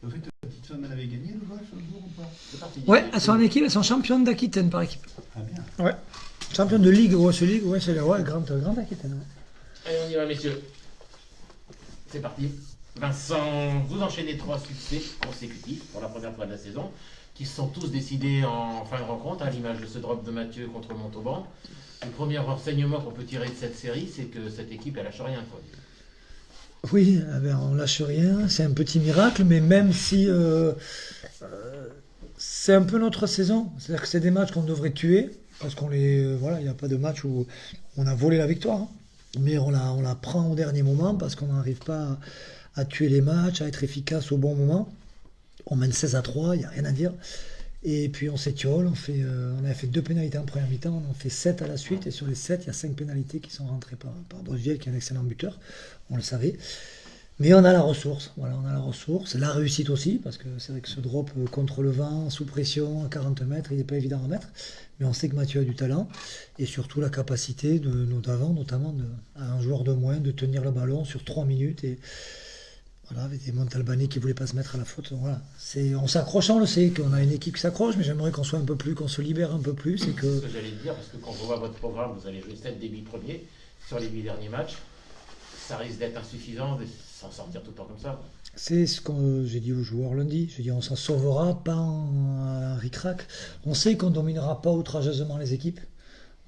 Au fait, ta petite femme, elle avait gagné le match un jour ou pas? C'est parti. Ouais, elles sont en équipe, elles sont championnes d'Aquitaine par équipe. Ah bien. Ouais. Championne de Ligue, grosse Ligue, ouais, c'est la grande Aquitaine. Ouais. Allez, on y va, messieurs. C'est parti. Vincent, vous enchaînez 3 succès consécutifs pour la première fois de la saison, qui se sont tous décidés en fin de rencontre, à l'image de ce drop de Mathieu contre Montauban. Le premier renseignement qu'on peut tirer de cette série, c'est que cette équipe, elle lâche rien, quoi. Oui, on lâche rien, c'est un petit miracle, mais même si c'est un peu notre saison, c'est-à-dire que c'est des matchs qu'on devrait tuer, parce qu'on les, voilà, il n'y a pas de match où on a volé la victoire, hein. Mais on la prend au dernier moment parce qu'on n'arrive pas à tuer les matchs, à être efficace au bon moment. On mène 16-3, il n'y a rien à dire. Et puis on s'étiole, on avait fait 2 pénalités en première mi-temps, on en fait 7 à la suite, et sur les 7, il y a 5 pénalités qui sont rentrées par Bosviel, qui est un excellent buteur, on le savait. Mais on a la ressource, voilà, on a la ressource, la réussite aussi, parce que c'est vrai que ce drop contre le vent, sous pression, à 40 mètres, il n'est pas évident à mettre, mais on sait que Mathieu a du talent, et surtout la capacité, notamment à un joueur de moins, de tenir le ballon sur 3 minutes, et voilà, avec des Montalbani qui ne voulaient pas se mettre à la faute. Voilà. On s'accroche, on le sait, qu'on a une équipe qui s'accroche, mais j'aimerais qu'on soit un peu plus, qu'on se libère un peu plus. C'est ce que j'allais dire, parce que quand je vois votre programme, vous allez jouer 7 des 8 premiers sur les 8 derniers matchs. Ça risque d'être insuffisant de s'en sortir tout le temps comme ça. C'est ce que j'ai dit aux joueurs lundi. J'ai dit on s'en sauvera, pas en ric-rac. On sait qu'on ne dominera pas outrageusement les équipes.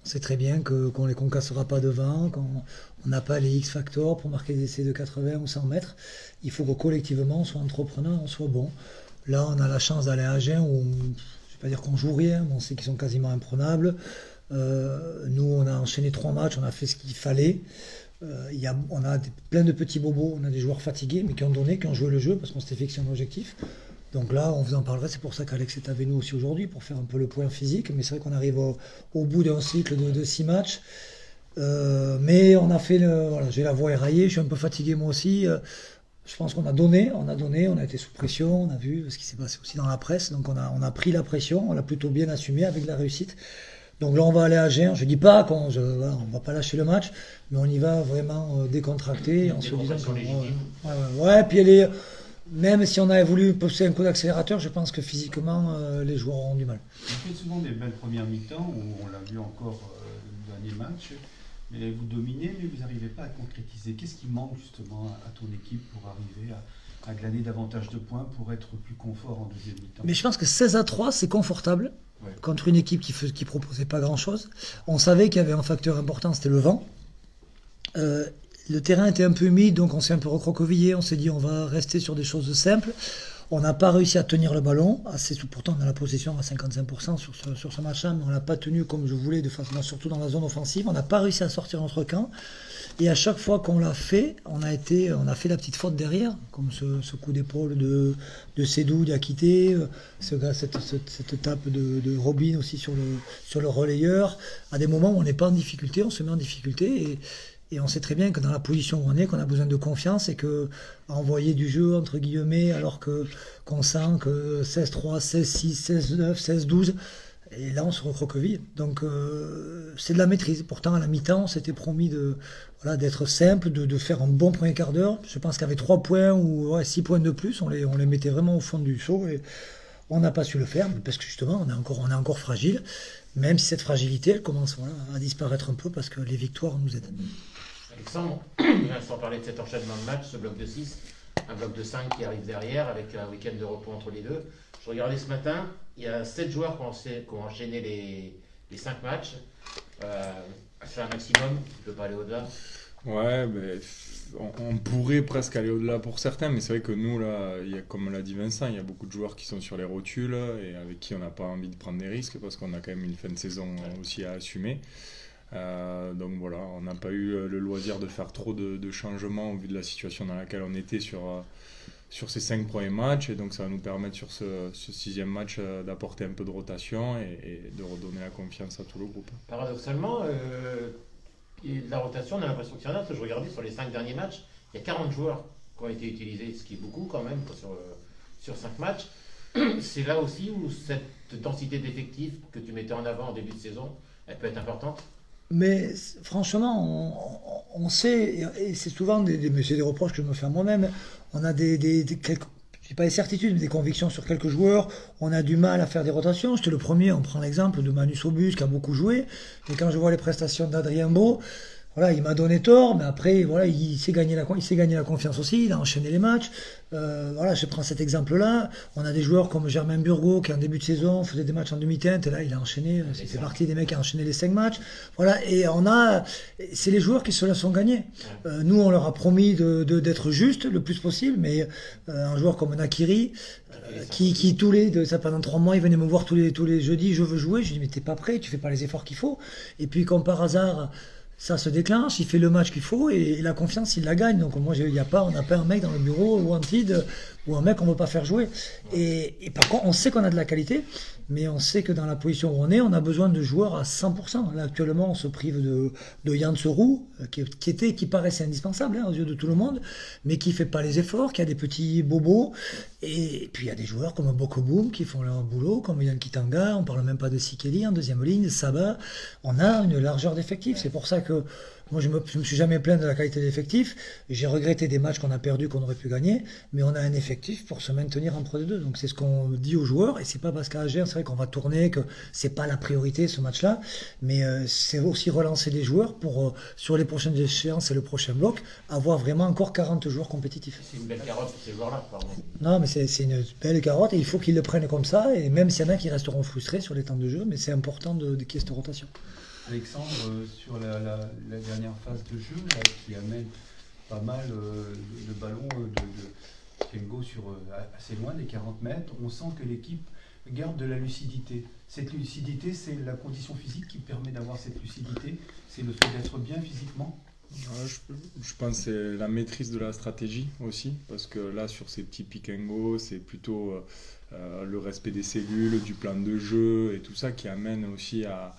On sait très bien qu'on ne les concassera pas devant, qu'on n'a pas les X-factors pour marquer des essais de 80 ou 100 mètres. Il faut que collectivement on soit entrepreneur, on soit bon. Là, on a la chance d'aller à Agen où, je ne vais pas dire qu'on joue rien, mais on sait qu'ils sont quasiment imprenables. Nous, on a enchaîné 3 matchs, on a fait ce qu'il fallait. On a plein de petits bobos, on a des joueurs fatigués, mais qui ont donné, qui ont joué le jeu, parce qu'on s'était fixé un objectif. Donc là, on vous en parlerait, c'est pour ça qu'Alex est avec nous aussi aujourd'hui, pour faire un peu le point physique. Mais c'est vrai qu'on arrive au bout d'un cycle de 6 matchs. Mais on a fait voilà, j'ai la voix éraillée, je suis un peu fatigué moi aussi. Je pense qu'on a donné, on a été sous pression, on a vu ce qui s'est passé aussi dans la presse. Donc on a pris la pression, on l'a plutôt bien assumé avec de la réussite. Donc là, on va aller à Agen. Je dis pas voilà, on va pas lâcher le match, mais on y va vraiment décontracté, en se disant ouais, puis même si on avait voulu pousser un coup d'accélérateur, je pense que physiquement, les joueurs auront du mal. On fait souvent des belles premières mi-temps, où on l'a vu encore le dernier match, mais vous dominez, mais vous n'arrivez pas à concrétiser. Qu'est-ce qui manque justement à ton équipe pour arriver à glaner davantage de points, pour être plus confort en deuxième mi-temps? Mais je pense que 16-3, c'est confortable. Ouais. Contre une équipe qui proposait pas grand-chose. On savait qu'il y avait un facteur important, c'était le vent. Le terrain était un peu humide, donc on s'est un peu recroquevillé. On s'est dit on va rester sur des choses simples. On n'a pas réussi à tenir le ballon. Pourtant, on a la possession à 55% sur ce match-là, mais on l'a pas tenu comme je voulais, surtout dans la zone offensive. On n'a pas réussi à sortir notre camp. Et à chaque fois qu'on l'a fait, on a fait la petite faute derrière, comme ce coup d'épaule de Sédou d'Akité, cette tape de Robin aussi sur le relayeur. À des moments où on n'est pas en difficulté, on se met en difficulté et on sait très bien que dans la position où on est, qu'on a besoin de confiance et que envoyer du jeu entre guillemets alors qu'on sent que 16-3, 16-6, 16-9, 16-12. Et là, on se recroqueville. Donc, c'est de la maîtrise. Pourtant, à la mi-temps, on s'était promis d'être simple, de faire un bon premier quart d'heure. Je pense qu'avec 3 points ou 6 points de plus, on les mettait vraiment au fond du seau. Et on n'a pas su le faire, parce que justement, on est encore fragile. Même si cette fragilité, elle commence à disparaître un peu, parce que les victoires nous aident. Alexandre, sans parler de cet enchaînement de matchs, ce bloc de 6, un bloc de 5 qui arrive derrière, avec un week-end de repos entre les deux. Je regardais ce matin, il y a 7 joueurs qui ont enchaîné les 5 matchs. C'est un maximum, je ne peux pas aller au-delà. Ouais, on pourrait presque aller au-delà pour certains, mais c'est vrai que nous, là, comme l'a dit Vincent, il y a beaucoup de joueurs qui sont sur les rotules et avec qui on n'a pas envie de prendre des risques parce qu'on a quand même une fin de saison aussi à assumer. Donc voilà, on n'a pas eu le loisir de faire trop de changements au vu de la situation dans laquelle on était sur ces 5 premiers matchs, et donc ça va nous permettre sur ce 6e match d'apporter un peu de rotation et de redonner la confiance à tout le groupe. Paradoxalement, la rotation, on a l'impression qu'il y en a, parce que je regardais sur les 5 derniers matchs, il y a 40 joueurs qui ont été utilisés, ce qui est beaucoup quand même sur 5 matchs. C'est là aussi où cette densité d'effectifs que tu mettais en avant en début de saison, elle peut être importante. Mais franchement, on sait, et c'est souvent des reproches que je me fais à moi-même, on a quelques je dis pas des certitudes, mais des convictions sur quelques joueurs. On a du mal à faire des rotations. J'étais le premier, on prend l'exemple de Manu Sobus qui a beaucoup joué. Et quand je vois les prestations d'Adrien Beau, voilà, il m'a donné tort, mais après, voilà, il s'est gagné la confiance aussi, il a enchaîné les matchs. Voilà, je prends cet exemple-là. On a des joueurs comme Germain Burgot qui en début de saison faisait des matchs en demi-teinte, et là, il a enchaîné, c'est fait partie des mecs qui a enchaîné les 5 matchs. Voilà, et c'est les joueurs qui se la sont gagnés. Nous, on leur a promis d'être juste le plus possible, mais un joueur comme Nakiri, qui ça pendant 3 mois, il venait me voir tous les jeudis, je veux jouer. Je lui dis, mais t'es pas prêt, tu fais pas les efforts qu'il faut. Et puis, comme par hasard, ça se déclenche, il fait le match qu'il faut et la confiance, il la gagne. Donc moi, on n'a pas un mec dans le bureau wanted ou un mec qu'on ne veut pas faire jouer. Et par contre, on sait qu'on a de la qualité, mais on sait que dans la position où on a besoin de joueurs à 100%. Là, actuellement, on se prive de Yann Serou, qui paraissait indispensable aux yeux de tout le monde, mais qui ne fait pas les efforts, qui a des petits bobos. Et puis il y a des joueurs comme Bokoboum qui font leur boulot, comme Yann Kitanga, on ne parle même pas de Sikeli en deuxième ligne, Saba. On a une largeur d'effectifs. C'est pour ça que moi, je me suis jamais plaint de la qualité d'effectif. J'ai regretté des matchs qu'on a perdus, qu'on aurait pu gagner, mais on a un effectif pour se maintenir entre les deux. Donc c'est ce qu'on dit aux joueurs, et c'est pas parce qu'à Agen, c'est vrai qu'on va tourner, que c'est pas la priorité ce match-là, mais c'est aussi relancer les joueurs pour, sur les prochaines échéances et le prochain bloc, avoir vraiment encore 40 joueurs compétitifs. C'est une belle carotte pour ces joueurs-là, pardon. Non, mais c'est une belle carotte, et il faut qu'ils le prennent comme ça, et même s'il y en a qui resteront frustrés sur les temps de jeu, mais c'est important qu'il y ait cette rotation. Alexandre, sur la dernière phase de jeu, là, qui amène pas mal le ballon de Kengo assez loin des 40 mètres, on sent que l'équipe garde de la lucidité. Cette lucidité, c'est la condition physique qui permet d'avoir cette lucidité, c'est le fait d'être bien physiquement. Je pense que c'est la maîtrise de la stratégie aussi, parce que là, sur ces petits pick and go, c'est plutôt le respect des cellules, du plan de jeu et tout ça qui amène aussi à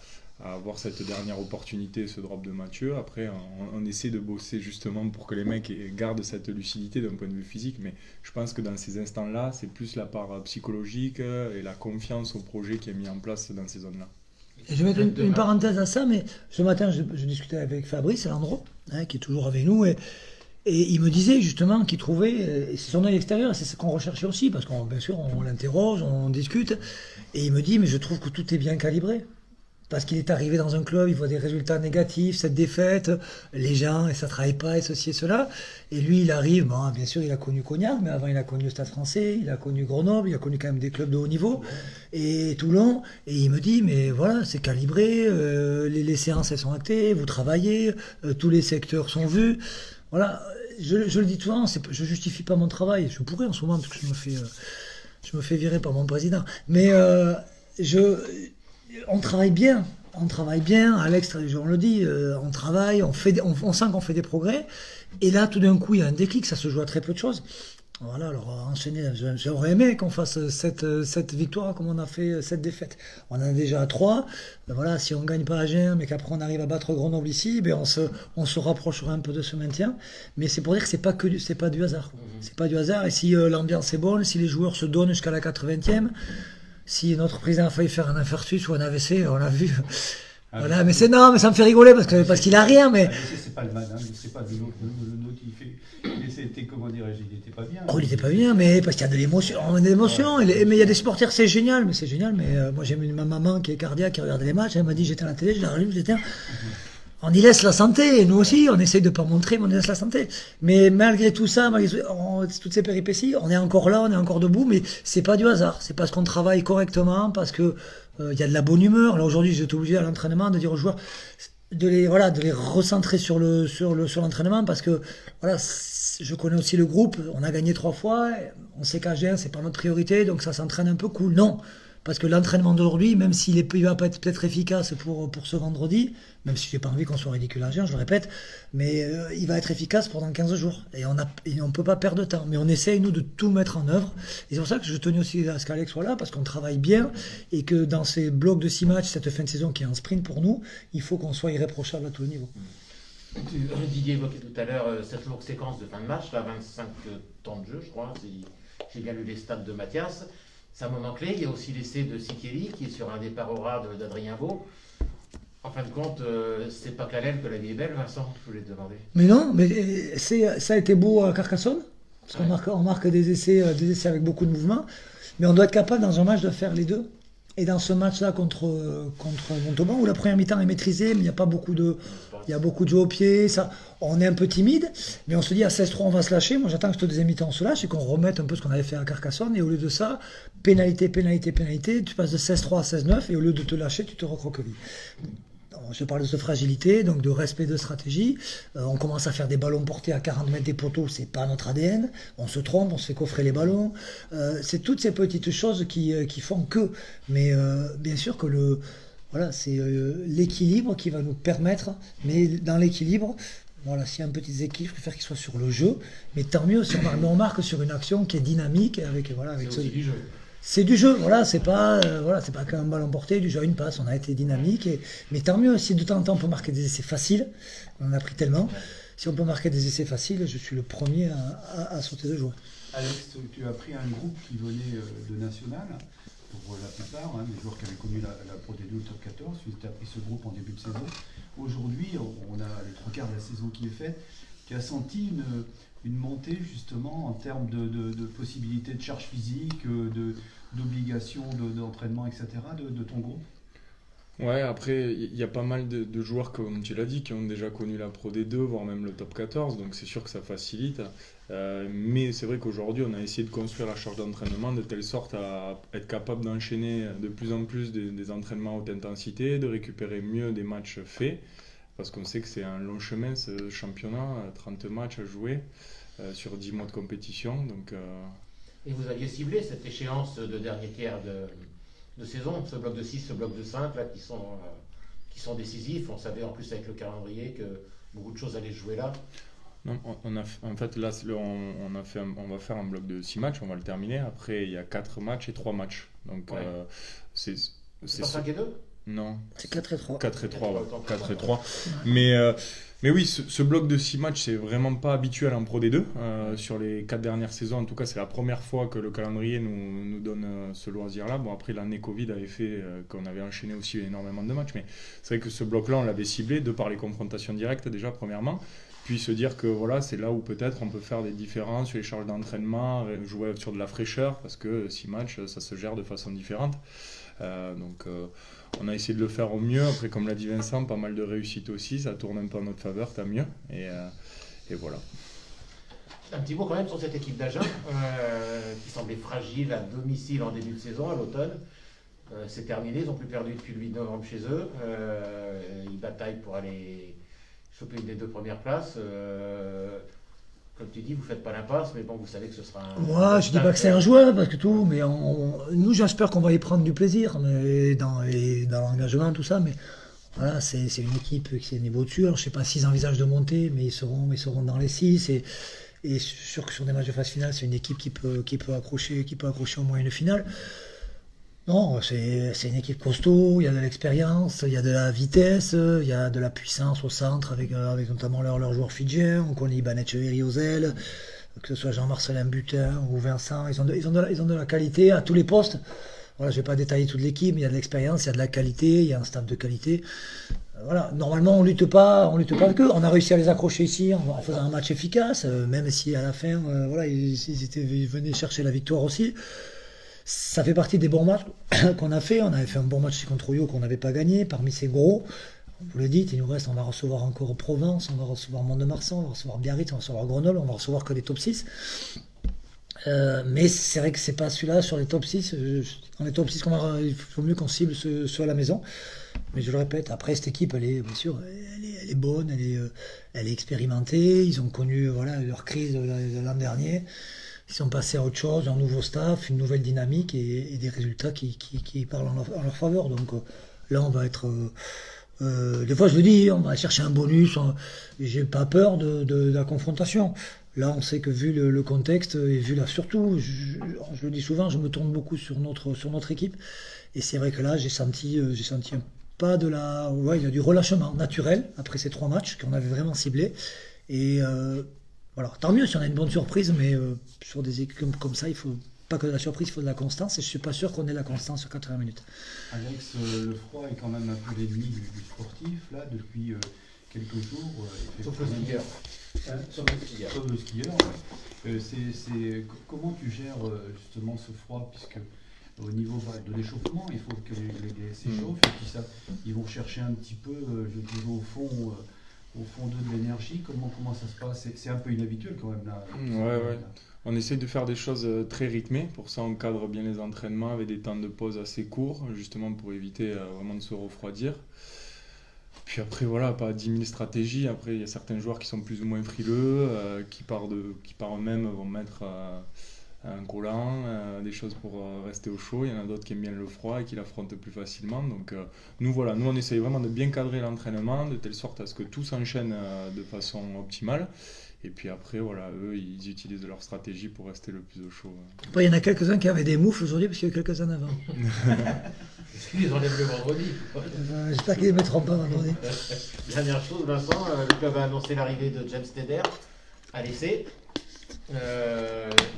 avoir cette dernière opportunité, ce drop de Mathieu. Après, on essaie de bosser justement pour que les mecs gardent cette lucidité d'un point de vue physique, mais je pense que dans ces instants-là, c'est plus la part psychologique et la confiance au projet qui est mis en place dans ces zones-là. Et je vais mettre une parenthèse à ça, mais ce matin, je discutais avec Fabrice Landreau, qui est toujours avec nous, et il me disait justement qu'il trouvait, et c'est son œil extérieur, et c'est ce qu'on recherchait aussi, parce qu'on bien sûr, on l'interroge, on discute, et il me dit, mais je trouve que tout est bien calibré. Parce qu'il est arrivé dans un club, il voit des résultats négatifs, cette défaite, les gens, et ça ne travaille pas, et ceci et cela. Et lui, il arrive, bon, bien sûr, il a connu Cognac, mais avant, il a connu le Stade Français, il a connu Grenoble, il a connu quand même des clubs de haut niveau, et Toulon. Et il me dit, mais voilà, c'est calibré, les séances, elles sont actées, vous travaillez, tous les secteurs sont vus. Voilà, je le dis souvent, je ne justifie pas mon travail. Je pourrais en ce moment, parce que je me fais virer par mon président. Mais on travaille bien, Alex, on le dit, on travaille, on sent qu'on fait des progrès, et là tout d'un coup il y a un déclic, ça se joue à très peu de choses. Voilà, alors enchaîner, j'aurais aimé qu'on fasse cette victoire comme on a fait cette défaite. On en a déjà à 3, ben voilà, si on gagne pas à Agen, mais qu'après on arrive à battre Grenoble ici, ben on se rapprochera un peu de ce maintien, mais c'est pour dire que c'est pas du hasard. C'est pas du hasard, et si l'ambiance est bonne, si les joueurs se donnent jusqu'à la 80e, si notre président a failli faire un infarctus ou un AVC, on l'a vu. Voilà, mais ça me fait rigoler parce qu'il a rien, mais. C'est pas le mal, c'est pas de l'autre, il fait. Mais c'était, comment dirais-je, il était pas bien. Oh, il était pas bien, mais parce qu'il y a de l'émotion. On a de l'émotion, mais il y a des supporters, c'est génial, mais moi j'ai ma maman qui est cardiaque, qui regardait les matchs, elle m'a dit j'étais à la télé, je l'ai rallume, j'étais. On y laisse la santé, et nous aussi, on essaye de pas montrer, mais on y laisse la santé. Mais malgré tout ça, malgré toutes ces péripéties, on est encore là, on est encore debout, mais c'est pas du hasard. C'est parce qu'on travaille correctement, parce que y a de la bonne humeur. Là aujourd'hui, j'étais obligé à l'entraînement de dire aux joueurs de les recentrer sur l'entraînement, parce que voilà, je connais aussi le groupe. On a gagné 3 fois, on sait qu'Agen c'est pas notre priorité, donc ça s'entraîne un peu cool. Non. Parce que l'entraînement d'aujourd'hui, même s'il va pas être peut-être efficace pour ce vendredi, même si j'ai pas envie qu'on soit ridicule à Agen, je le répète, mais il va être efficace pendant 15 jours. Et on peut pas perdre de temps. Mais on essaye, nous, de tout mettre en œuvre. Et c'est pour ça que je tenais aussi à ce qu'Alex soit là, parce qu'on travaille bien, et que dans ces blocs de 6 matchs, cette fin de saison qui est un sprint pour nous, il faut qu'on soit irréprochable à tous les niveaux. Didier évoquait tout à l'heure cette longue séquence de fin de match, là, 25 temps de jeu, je crois, j'ai bien lu les stats de Mathias. C'est un moment clé. Il y a aussi l'essai de Sikeli qui est sur un départ au ras d'Adrien Beau. En fin de compte, c'est pas que la laine que la vie est belle, Vincent, je voulais te demander. Mais non, mais ça a été beau à Carcassonne. Parce qu'on marque des essais avec beaucoup de mouvements. Mais on doit être capable dans un match de faire les deux. Et dans ce match-là contre Montauban, où la première mi-temps est maîtrisée, mais il y a beaucoup de jeux au pied, ça, on est un peu timide, mais on se dit à 16-3 on va se lâcher. Moi j'attends que cette deuxième mi-temps se lâche et qu'on remette un peu ce qu'on avait fait à Carcassonne. Et au lieu de ça, pénalité, tu passes de 16-3 à 16-9 et au lieu de te lâcher, tu te recroquevilles. Je parle de cette fragilité, donc de respect de stratégie. On commence à faire des ballons portés à 40 mètres des poteaux, c'est pas notre ADN. On se trompe, on se fait coffrer les ballons. C'est toutes ces petites choses qui font que. Mais bien sûr que c'est l'équilibre qui va nous permettre. Mais dans l'équilibre, voilà, s'il y a un petit équilibre, je préfère qu'il soit sur le jeu. Mais tant mieux si on marque sur une action qui est dynamique avec C'est aussi du jeu. C'est du jeu, c'est pas qu'un ballon porté, du jeu à une passe, on a été dynamique, mais tant mieux, si de temps en temps on peut marquer des essais faciles, on en a pris tellement, si on peut marquer des essais faciles, je suis le premier à sauter de joie. Alex, tu as pris un groupe qui venait de National, pour la plupart, des joueurs qui avaient connu la Pro D2 ou le Top 14, tu as pris ce groupe en début de saison. Aujourd'hui, on a les 3/4 de la saison qui est faite, tu as senti une montée justement en termes de possibilités de charge physique, d'obligations d'entraînement, etc. de ton groupe? Ouais, après, il y a pas mal de joueurs, comme tu l'as dit, qui ont déjà connu la Pro D2, voire même le Top 14, donc c'est sûr que ça facilite. Mais c'est vrai qu'aujourd'hui, on a essayé de construire la charge d'entraînement de telle sorte à être capable d'enchaîner de plus en plus des entraînements à haute intensité, de récupérer mieux des matchs faits, parce qu'on sait que c'est un long chemin, ce championnat, 30 matchs à jouer sur 10 mois de compétition. Donc, Et vous aviez ciblé cette échéance de dernier tiers de saison, ce bloc de 6, ce bloc de 5, là, qui sont décisifs. On savait en plus avec le calendrier que beaucoup de choses allaient se jouer là. Non, en fait, là, on va faire un bloc de 6 matchs, on va le terminer. Après, il y a 4 matchs et 3 matchs. Donc, ouais. C'est pas 5 et 2 ? Non. C'est 4 et 3. 4 et 3, ouais. 4 et 3. Ouais. Mais oui, ce bloc de 6 matchs, c'est vraiment pas habituel en Pro D2. Sur les 4 dernières saisons, en tout cas, c'est la première fois que le calendrier nous donne ce loisir-là. Bon, après, l'année Covid avait fait qu'on avait enchaîné aussi énormément de matchs. Mais c'est vrai que ce bloc-là, on l'avait ciblé de par les confrontations directes, déjà, premièrement. Puis se dire que voilà, c'est là où peut-être on peut faire des différences sur les charges d'entraînement, jouer sur de la fraîcheur, parce que 6 matchs, ça se gère de façon différente. Donc on a essayé de le faire au mieux. Après, comme l'a dit Vincent, pas mal de réussite aussi, ça tourne un peu en notre faveur, tant mieux. Et voilà. Un petit mot quand même sur cette équipe d'Agen, qui semblait fragile à domicile en début de saison, à l'automne. C'est terminé, ils n'ont plus perdu depuis le 8 novembre chez eux. Ils bataillent pour aller choper une des 2 premières places. Comme tu dis, vous ne faites pas l'impasse, mais bon, vous savez que ce sera un... Moi, je ne dis pas que c'est injouable, parce que tout, mais nous, j'espère qu'on va y prendre du plaisir dans l'engagement, tout ça, mais voilà, c'est une équipe qui est niveau dessus. Alors, je ne sais pas s'ils envisagent de monter, mais ils seront dans les 6, et sûr que sur des matchs de phase finale, c'est une équipe qui peut accrocher au moins une finale. Non, c'est une équipe costaud, il y a de l'expérience, il y a de la vitesse, il y a de la puissance au centre avec notamment leurs joueurs fidjiens. On connaît Iban Etcheverry aux ailes, que ce soit Jean-Marcelin Butin ou Vincent, ils ont de la qualité à tous les postes. Voilà, je ne vais pas détailler toute l'équipe, mais il y a de l'expérience, il y a de la qualité, il y a un staff de qualité. Voilà, normalement on lutte pas avec eux. On a réussi à les accrocher ici en faisant un match efficace, même si à la fin, ils venaient chercher la victoire aussi. Ça fait partie des bons matchs qu'on a fait. On avait fait un bon match contre Oyo qu'on n'avait pas gagné. Parmi ces gros, vous le dites, il nous reste, on va recevoir encore Provence, on va recevoir Mont-de-Marsan, on va recevoir Biarritz, on va recevoir Grenoble, on va recevoir que des top 6. Mais c'est vrai que c'est pas celui-là sur les top 6. Dans les top 6, il faut mieux qu'on cible ceux à la maison. Mais je le répète, après cette équipe, elle est bien sûr, elle est bonne, elle est expérimentée. Ils ont connu leur crise de l'an dernier. Ils sont passés à autre chose, un nouveau staff, une nouvelle dynamique et des résultats qui parlent en leur faveur. Donc là, on va être... des fois, je le dis, on va chercher un bonus. J'ai pas peur de la confrontation. Là, on sait que vu le contexte et vu là, surtout, je le dis souvent, je me tourne beaucoup sur notre équipe. Et c'est vrai que là, j'ai senti un pas de la... Ouais, il y a du relâchement naturel après ces 3 matchs qu'on avait vraiment ciblés. Et... voilà, tant mieux si on a une bonne surprise, mais sur des équipes comme ça, il faut pas que de la surprise, il faut de la constance, et je suis pas sûr qu'on ait la constance sur 80 minutes. Alex, le froid est quand même un peu l'ennemi du sportif, là, depuis quelques jours. Sauf le skieur. Sauf le skieur, ouais. Comment tu gères justement ce froid, puisque au niveau de l'échauffement, il faut que les s'échauffent et puis ils vont chercher un petit peu, je dirais au fond d'eux de l'énergie. Comment ça se passe? C'est un peu inhabituel quand même là. Ouais. On essaye de faire des choses très rythmées. Pour ça, on cadre bien les entraînements avec des temps de pause assez courts, justement pour éviter vraiment de se refroidir. Puis après, voilà, pas 10 000 stratégies. Après, il y a certains joueurs qui sont plus ou moins frileux, qui par eux-mêmes vont mettre un collant, des choses pour rester au chaud. Il y en a d'autres qui aiment bien le froid et qui l'affrontent plus facilement. Donc nous, on essaye vraiment de bien cadrer l'entraînement, de telle sorte à ce que tout s'enchaîne de façon optimale. Et puis après, voilà, eux, ils utilisent leur stratégie pour rester le plus au chaud. Après, il y en a quelques-uns qui avaient des moufles aujourd'hui, parce qu'il y a eu quelques-uns avant. Est-ce qu'ils les enlèvent le vendredi? J'espère qu'ils ne les mettront pas vendredi. Dernière chose, Vincent, le club a annoncé l'arrivée de James Tedder à l'essai.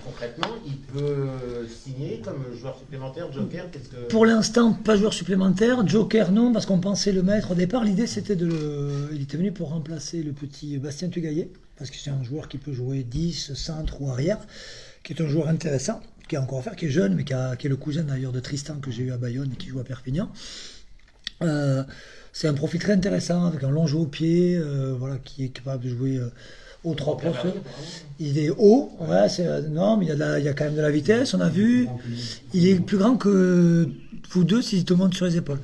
Concrètement, il peut signer comme joueur supplémentaire, Joker. Pour l'instant, pas joueur supplémentaire. Joker, non, parce qu'on pensait le mettre au départ. L'idée, c'était il était venu pour remplacer le petit Bastien Tugaillet, parce que c'est un joueur qui peut jouer 10, centre ou arrière, qui est un joueur intéressant, qui a encore à faire, qui est jeune, mais qui est le cousin d'ailleurs de Tristan que j'ai eu à Bayonne et qui joue à Perpignan. C'est un profil très intéressant, avec un long jeu au pied, qui est capable de jouer au 3 postes. Il est haut, non, mais il y a quand même de la vitesse, on a vu. Il est plus grand que vous deux si tout le monde sur les épaules.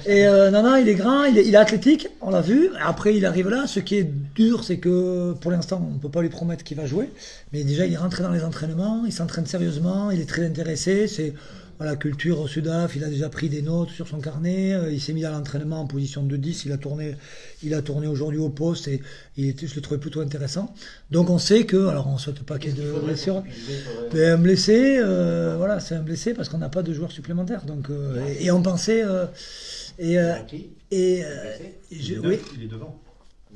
Et non, il est grand, il est athlétique, on l'a vu. Après, il arrive là. Ce qui est dur, c'est que pour l'instant, on ne peut pas lui promettre qu'il va jouer. Mais déjà, il est rentré dans les entraînements, il s'entraîne sérieusement, il est très intéressé. Culture au Sudaf, il a déjà pris des notes sur son carnet, il s'est mis à l'entraînement en position de 10, il a tourné aujourd'hui au poste et je le trouvais plutôt intéressant. Donc on sait que, alors on ne souhaite pas qu'il y ait de blessure, mais un blessé, c'est un blessé parce qu'on n'a pas de joueur supplémentaire. Donc, et on pensait... Il est devant.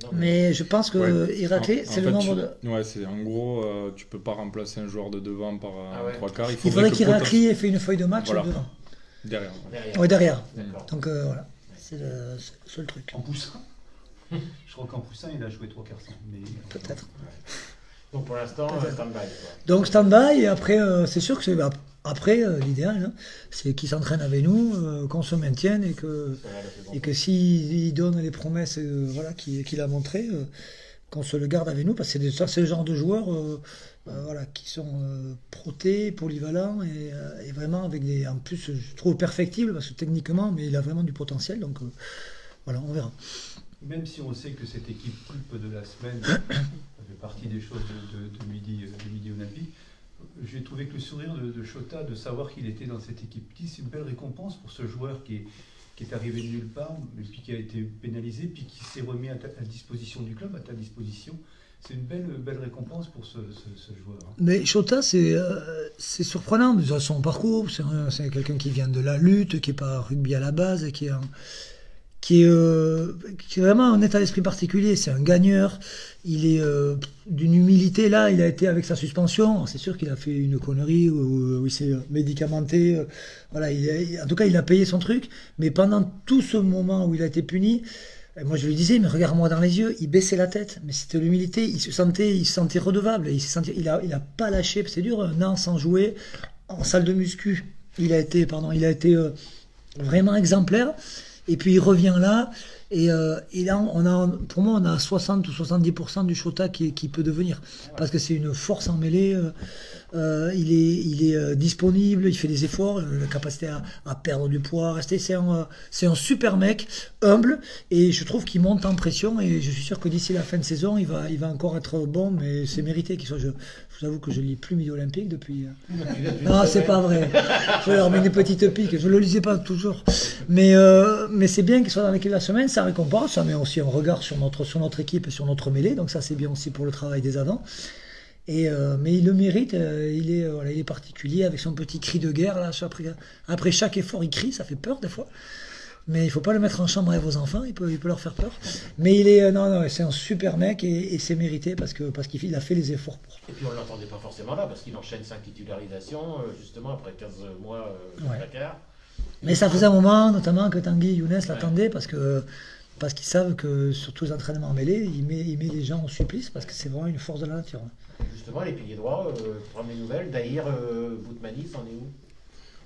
Non, mais je pense que Iraklé, c'est le nombre de... Ouais, c'est en gros, tu peux pas remplacer un joueur de devant par un 3/4. Il faudrait qu'Iraklé ait fait une feuille de match devant. Derrière. Oui, derrière. Donc voilà, c'est le seul truc. En poussin je crois qu'en poussin, il a joué 3 quarts. Peut-être. Donc pour l'instant, stand-by. Donc stand-by, et après, c'est sûr que c'est... Après, l'idéal, c'est qu'ils s'entraînent avec nous, qu'on se maintienne et que s'il donne les promesses qu'il a montrées, qu'on se le garde avec nous, parce que c'est le genre de joueurs qui sont protés, polyvalents et vraiment avec des... En plus, je trouve perfectible, parce que techniquement, mais il a vraiment du potentiel, donc on verra. Même si on sait que cette équipe pulpe de la semaine fait partie des choses de midi olympique, j'ai trouvé que le sourire de Chota, de savoir qu'il était dans cette équipe, c'est une belle récompense pour ce joueur qui est arrivé de nulle part, et puis qui a été pénalisé, puis qui s'est remis à disposition du club, à ta disposition. C'est une belle récompense pour ce joueur. Mais Chota, c'est surprenant de son parcours. C'est quelqu'un qui vient de la lutte, qui n'est pas rugby à la base, et qui est vraiment un état d'esprit particulier. C'est un gagneur. Il est d'une humilité. Là, il a été avec sa suspension. C'est sûr qu'il a fait une connerie où il s'est médicamenté. En tout cas, il a payé son truc. Mais pendant tout ce moment où il a été puni, moi je lui disais, mais regarde-moi dans les yeux. Il baissait la tête. Mais c'était l'humilité. Il se sentait redevable. Il a pas lâché. C'est dur, un an sans jouer en salle de muscu. Il a été vraiment exemplaire. Et puis il revient là, et là, pour moi, on a 60 ou 70% du Chota qui peut devenir. Parce que c'est une force en mêlée, il est disponible, il fait des efforts, la capacité à perdre du poids, à rester. C'est un super mec, humble, et je trouve qu'il monte en pression, et je suis sûr que d'ici la fin de saison, il va encore être bon, mais c'est mérité qu'il soit. Je vous avoue que je lis plus Midi Olympique depuis... Non, c'est pas vrai. Je leur mets une petite pique. Je le lisais pas toujours. Mais c'est bien qu'il soit dans l'équipe de la semaine. Ça récompense. Ça met aussi un regard sur notre équipe et sur notre mêlée. Donc ça, c'est bien aussi pour le travail des avants. Mais il le mérite. Il est particulier avec son petit cri de guerre. Là, après chaque effort, il crie. Ça fait peur des fois. Mais il ne faut pas le mettre en chambre avec vos enfants, il peut leur faire peur. Mais c'est un super mec et c'est mérité parce qu'il a fait les efforts pour. Et puis on ne l'entendait pas forcément là, parce qu'il enchaîne 5 titularisations, justement après 15 mois de Dakar. Mais ça faisait un moment, notamment, que Tanguy Younes l'attendait, parce que parce qu'ils savent que sur tous les entraînements mêlés, il met les gens au supplice parce que c'est vraiment une force de la nature. Justement, les piliers droits, prendre des nouvelles. Daïr, Boutmani, c'en est où?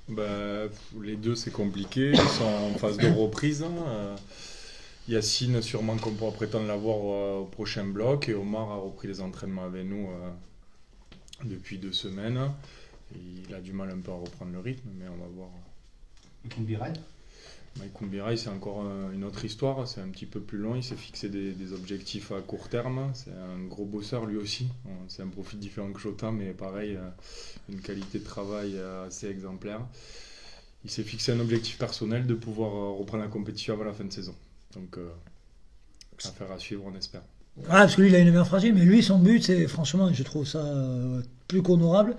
Bah, les deux, c'est compliqué. Ils sont en phase de reprise. Yacine, sûrement qu'on pourra prétendre l'avoir au prochain bloc. Et Omar a repris les entraînements avec nous depuis 2 semaines. Il a du mal un peu à reprendre le rythme, mais on va voir. Et Koumbirai? Mike Koumbirai, c'est encore une autre histoire. C'est un petit peu plus long. Il s'est fixé des objectifs à court terme. C'est un gros bosseur lui aussi. C'est un profil différent que Jota, mais pareil, une qualité de travail assez exemplaire. Il s'est fixé un objectif personnel de pouvoir reprendre la compétition avant la fin de saison. Donc, affaire à suivre, on espère. Parce que lui, il a une main fragile, mais lui, son but, c'est franchement, je trouve ça plus qu'honorable.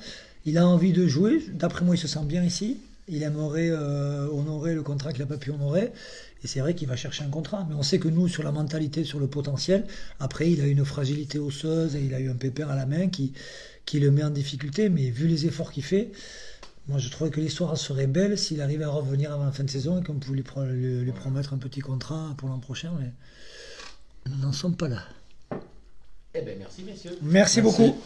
Il a envie de jouer. D'après moi, il se sent bien ici. Il aimerait honorer le contrat qu'il n'a pas pu honorer. Et c'est vrai qu'il va chercher un contrat. Mais on sait que nous, sur la mentalité, sur le potentiel, après, il a une fragilité osseuse et il a eu un pépin à la main qui le met en difficulté. Mais vu les efforts qu'il fait, moi, je trouvais que l'histoire serait belle s'il arrivait à revenir avant la fin de saison et qu'on pouvait lui promettre un petit contrat pour l'an prochain. Mais nous n'en sommes pas là. Eh bien, merci, messieurs. Merci beaucoup.